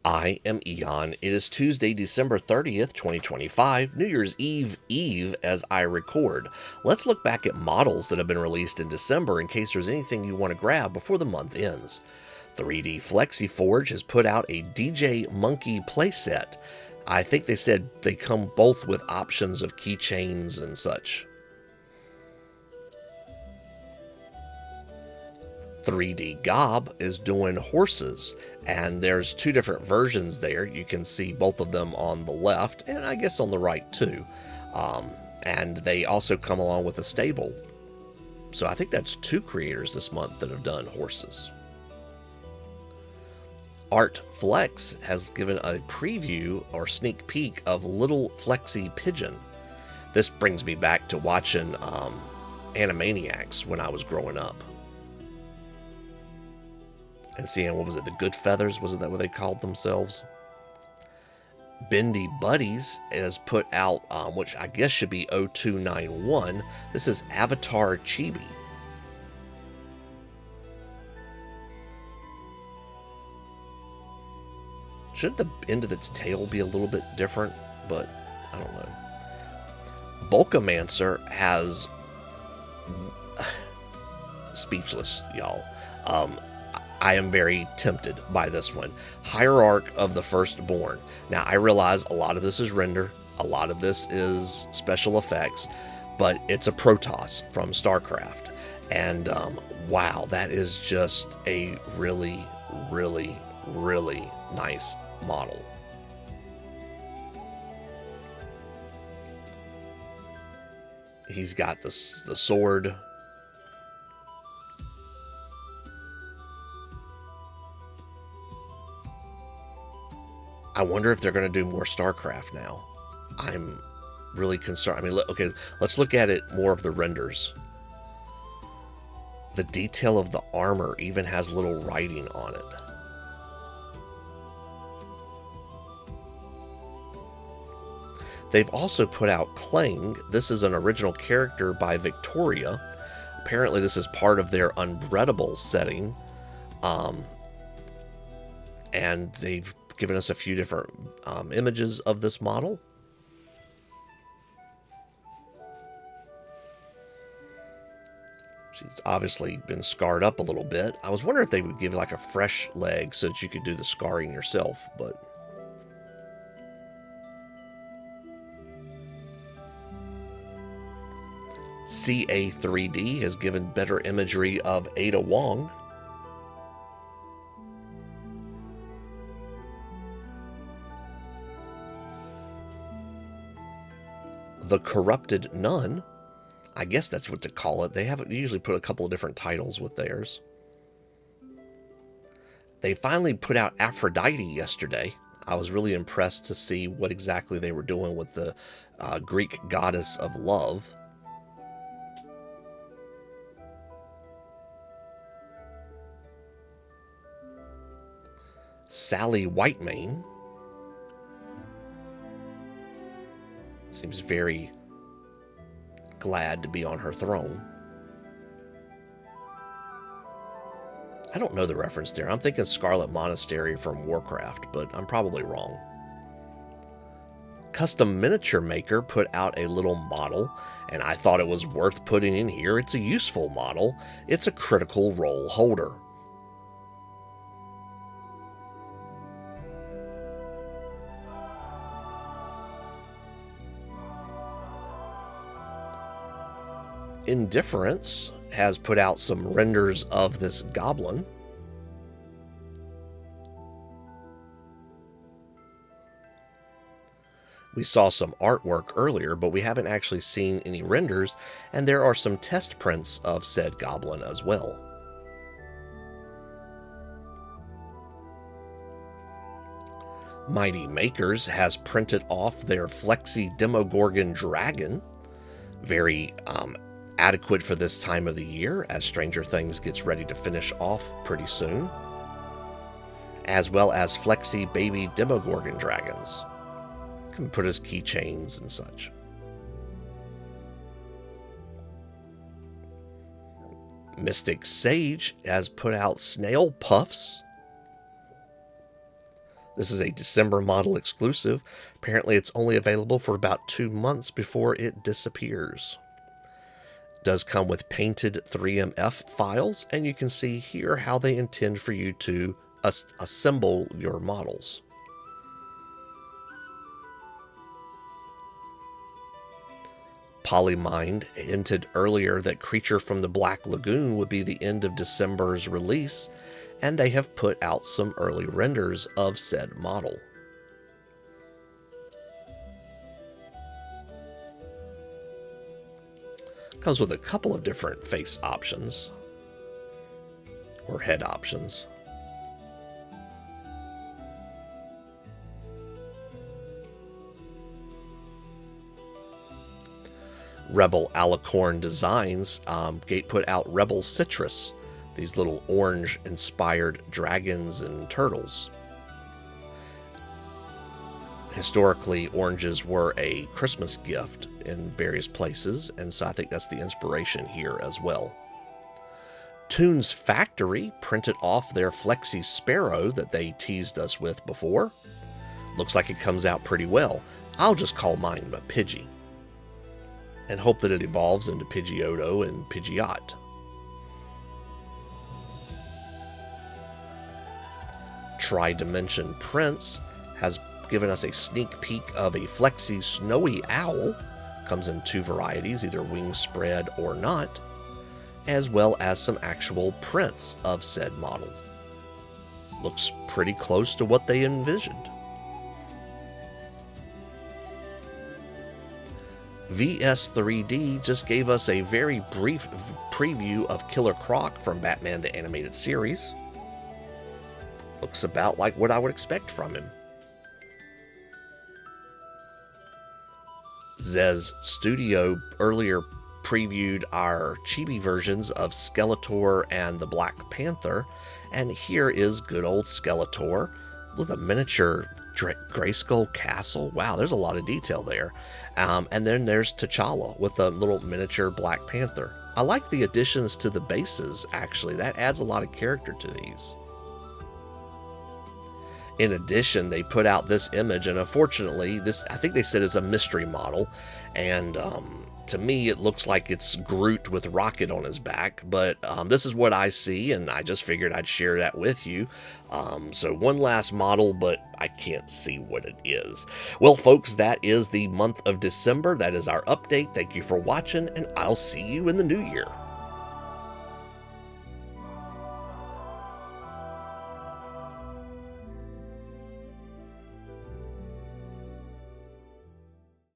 I am Eon. It is Tuesday, December 30th, 2025, New Year's Eve as I record. Let's look back at models that have been released in December in case there's anything you want to grab before the month ends. 3D Flexi Forge has put out a DJ Monkey playset. I think they said they come both with options of keychains and such. 3D Gob is doing horses, and there's two different versions there. You can see both of them on the left, and I guess on the right too. And they also come along with a stable. So I think that's two creators this month that have done horses. Art Flex has given a preview or sneak peek of Little Flexi Pigeon. This brings me back to watching Animaniacs when I was growing up. And seeing, what was it, the Good Feathers? Wasn't that what they called themselves? Bendy Buddies has put out, which I guess should be 0291. This is Avatar Chibi. Shouldn't the end of its tail be a little bit different? But I don't know. Bulkamancer has... Speechless, y'all. I am very tempted by this one. Hierarch of the Firstborn. Now, I realize a lot of this is render, a lot of this is special effects, but it's a Protoss from StarCraft. And wow, that is just a really, really, really nice model. He's got the sword. I wonder if they're going to do more StarCraft now. I'm really concerned. I mean, okay, let's look at it more of the renders. The detail of the armor even has little writing on it. They've also put out Kling. This is an original character by Victoria. Apparently this is part of their Unbreadable setting. And they've given us a few different images of this model. She's obviously been scarred up a little bit. I was wondering if they would give like a fresh leg so that you could do the scarring yourself, but... CA3D has given better imagery of Ada Wong. The Corrupted Nun, I guess that's what to call it. They usually put a couple of different titles with theirs. They finally put out Aphrodite yesterday. I was really impressed to see what exactly they were doing with the Greek goddess of love. Sally Whitemane. Seems very glad to be on her throne. I don't know the reference there. I'm thinking Scarlet Monastery from Warcraft, but I'm probably wrong. Custom Miniature Maker put out a little model, and I thought it was worth putting in here. It's a useful model. It's a Critical Role holder. Indifference has put out some renders of this goblin. We saw some artwork earlier, but we haven't actually seen any renders, and there are some test prints of said goblin as well. Mighty Makers has printed off their Flexi Demogorgon Dragon. Very adequate for this time of the year, as Stranger Things gets ready to finish off pretty soon. As well as Flexi Baby Demogorgon Dragons. Can put as keychains and such. MysticSaige has put out Snail Puffs. This is a December model exclusive. Apparently it's only available for about 2 months before it disappears. It does come with painted 3MF files, and you can see here how they intend for you to assemble your models. Polymind hinted earlier that Creature from the Black Lagoon would be the end of December's release, and they have put out some early renders of said model. Comes with a couple of different face options, or head options. Rebel Alicorn Designs put out Rebel Citrus, these little orange-inspired dragons and turtles. Historically, oranges were a Christmas gift in various places, and so I think that's the inspiration here as well. Toonz Factory printed off their Flexi Sparrow that they teased us with before. Looks like it comes out pretty well. I'll just call mine a Pidgey, and hope that it evolves into Pidgeotto and Pidgeot. Tri-Dimension Prince has given us a sneak peek of a Flexi Snowy Owl. Comes in 2 varieties, either wing spread or not, as well as some actual prints of said model. Looks pretty close to what they envisioned. VS3D just gave us a very brief preview of Killer Croc from Batman the Animated Series. Looks about like what I would expect from him. ZEZ Studio earlier previewed our chibi versions of Skeletor and the Black Panther, and here is good old Skeletor with a miniature Grayskull castle. Wow, there's a lot of detail there. And then there's T'Challa with a little miniature Black Panther. I like the additions to the bases, actually. That adds a lot of character to these. In addition, they put out this image, and unfortunately, this, I think they said, is a mystery model, and to me, it looks like it's Groot with Rocket on his back, but this is what I see, and I just figured I'd share that with you. So one last model, but I can't see what it is. Well, folks, that is the month of December. That is our update. Thank you for watching, and I'll see you in the new year.